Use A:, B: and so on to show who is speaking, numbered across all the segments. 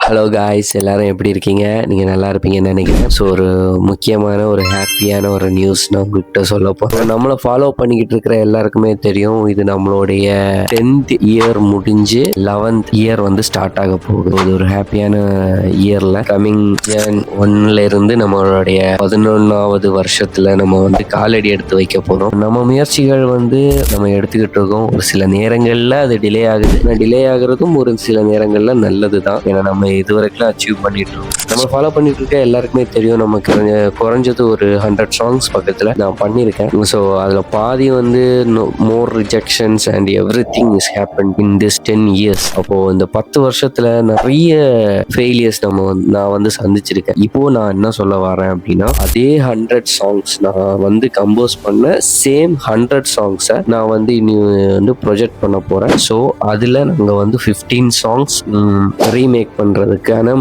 A: Hello guys, எல்லாரும் எப்படி இருக்கீங்க? நீங்கள் நல்லா இருப்பீங்கன்னு நினைக்கிறேன். ஸோ ஒரு முக்கியமான ஒரு ஹாப்பியான ஒரு நியூஸ் நான் உங்கள்கிட்ட சொல்ல போகிறேன். நம்மளை ஃபாலோ பண்ணிக்கிட்டு இருக்கிற எல்லாருக்குமே தெரியும், இது நம்மளுடைய 10th இயர் முடிஞ்சு 11th இயர் வந்து ஸ்டார்ட் ஆக போகுது. இது ஒரு ஹாப்பியான இயரில் கம்மிங் ஜன் 1ல இருந்து நம்மளுடைய 11வது வருஷத்தில் நம்ம வந்து காலடி எடுத்து வைக்க போகிறோம். நம்ம முயற்சிகள் வந்து நம்ம எடுத்துக்கிட்டு இருக்கோம். ஒரு சில நேரங்களில் அது டிலே ஆகுது. டிலே ஆகுறதும் ஒரு சில நேரங்களில் நல்லது தான். ஏன்னா நம்ம இதுவரைக்கும் அச்சீவ் பண்ணிட்டு இருக்கோம். நம்ம ஃபாலோ பண்ணிட்டு இருக்க எல்லாருக்குமே தெரியும், நமக்கு குறைஞ்சது ஒரு 100 சாங்ஸ் பக்கத்தில் நான் பண்ணியிருக்கேன். ஸோ அதில் பாதி வந்து more rejections and everything is happen in this 10 years. அப்போது இந்த 10 வருஷத்தில் நிறைய ஃபெயிலியர்ஸ் நான் வந்து சந்திச்சிருக்கேன். இப்போ நான் என்ன சொல்ல வரேன் அப்படின்னா, அதே 100 சாங்ஸ் நான் வந்து கம்போஸ் பண்ண சேம் 100 சாங்ஸை நான் வந்து இனி வந்து ப்ரொஜெக்ட் பண்ண போகிறேன். ஸோ அதில் நாங்கள் வந்து 15 சாங்ஸ் ரீமேக் பண்ணுறதுக்கான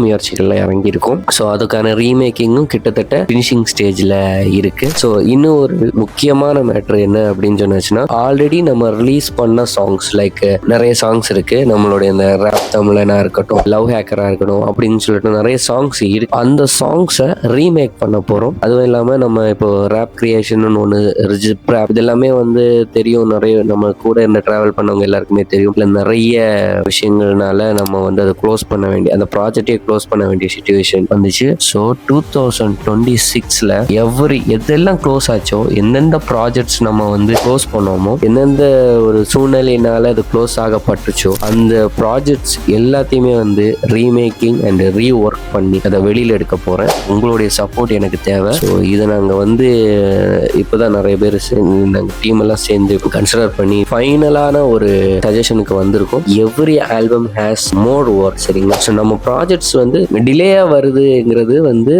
A: முயற்சிகளில் இறங்கியிருக்கோம். ஸோ அதுக்கான ரீமேக்கிங்கும் கிட்டத்தட்ட ஃபினிஷிங் ஸ்டேஜில் இருக்கு. ஸோ இன்னும் ஒரு முக்கியமான மேட்ரு என்ன அப்படின்னு சொன்னாச்சுன்னா, ஆல்ரெடி நம்ம ரிலீஸ் பண்ண சாங்ஸ் லைக் நிறைய சாங்ஸ் இருக்கு. நம்மளுடைய இந்த ரேப் தமிழனா இருக்கட்டும், லவ் ஹேக்கரா இருக்கட்டும் அப்படின்னு சொல்லிட்டு நிறைய சாங்ஸ் இருக்கு. அந்த சாங்ஸை ரீமேக் பண்ண போகிறோம். அதுவும் இல்லாமல் நம்ம இப்போ ரேப் கிரியேஷன் ஒன்று, ரிஜிப் ரேப், இதெல்லாமே வந்து தெரியும். நிறைய நம்ம கூட இந்த ட்ராவல் பண்ணவங்க எல்லாருக்குமே தெரியும். இல்லை நிறைய விஷயங்கள்னால நம்ம வந்து அதை க்ளோஸ் பண்ண வேண்டிய, அந்த ப்ராஜெக்டே க்ளோஸ் பண்ண வேண்டிய சிச்சுவேஷன் வந்துச்சு. ஸோ 2026ல எதெல்லாம் க்ளோஸ் ஆச்சோ, எந்தெந்த ப்ராஜெக்ட்ஸ் நம்ம வந்து க்ளோஸ் பண்ணோமோ, எந்தெந்த ஒரு சூழ்நிலையினால அது க்ளோஸ் ஆகப்பட்டுச்சோ, அந்த ப்ராஜெக்ட்ஸ் எல்லாத்தையுமே வந்து ரீமேக்கிங் அண்ட் ரீஒர்க் பண்ணி அதை வெளியில் எடுக்க போகிறேன். உங்களுடைய சப்போர்ட் எனக்கு தேவை. ஸோ இதை நாங்கள் வந்து இப்போதான் நிறைய பேர் நாங்கள் டீம் எல்லாம் சேர்ந்து கன்சிடர் பண்ணி ஃபைனலான ஒரு சஜஷனுக்கு வந்திருக்கோம். Every album has more work. சரிங்களா? ஸோ நம்ம ப்ராஜெக்ட்ஸ் வந்து டிலேயா வருதுங்கிறது வந்து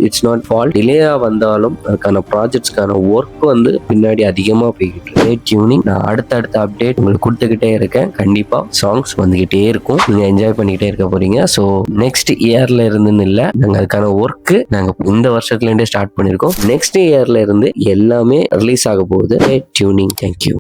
A: இட்ஸ் நாட் ஃபால்ட். டிலேயா வந்தாலும் அதுக்கான ப்ராஜெக்ட்ஸ்க்கான ஒர்க் வந்து பின்னாடி அதிகமாக போய்கிட்டு இருக்கு. டியூனிங் நான் அடுத்த அப்டேட் உங்களுக்கு கொடுத்துக்கிட்டே இருக்கேன். கண்டிப்பா சாங்ஸ் வந்துகிட்டே இருக்கும். நீங்க என்ஜாய் பண்ணிக்கிட்டே இருக்க போறீங்க. ஸோ நெக்ஸ்ட் இயர்ல இருந்துன்னு இல்லை, நாங்கள் அதுக்கான ஒர்க்கு நாங்கள் இந்த வருஷத்துல இருந்தே ஸ்டார்ட் பண்ணியிருக்கோம். நெக்ஸ்ட் இயர்ல இருந்து எல்லாமே ரிலீஸ் ஆக போகுது. டியூனிங். தேங்க்யூ.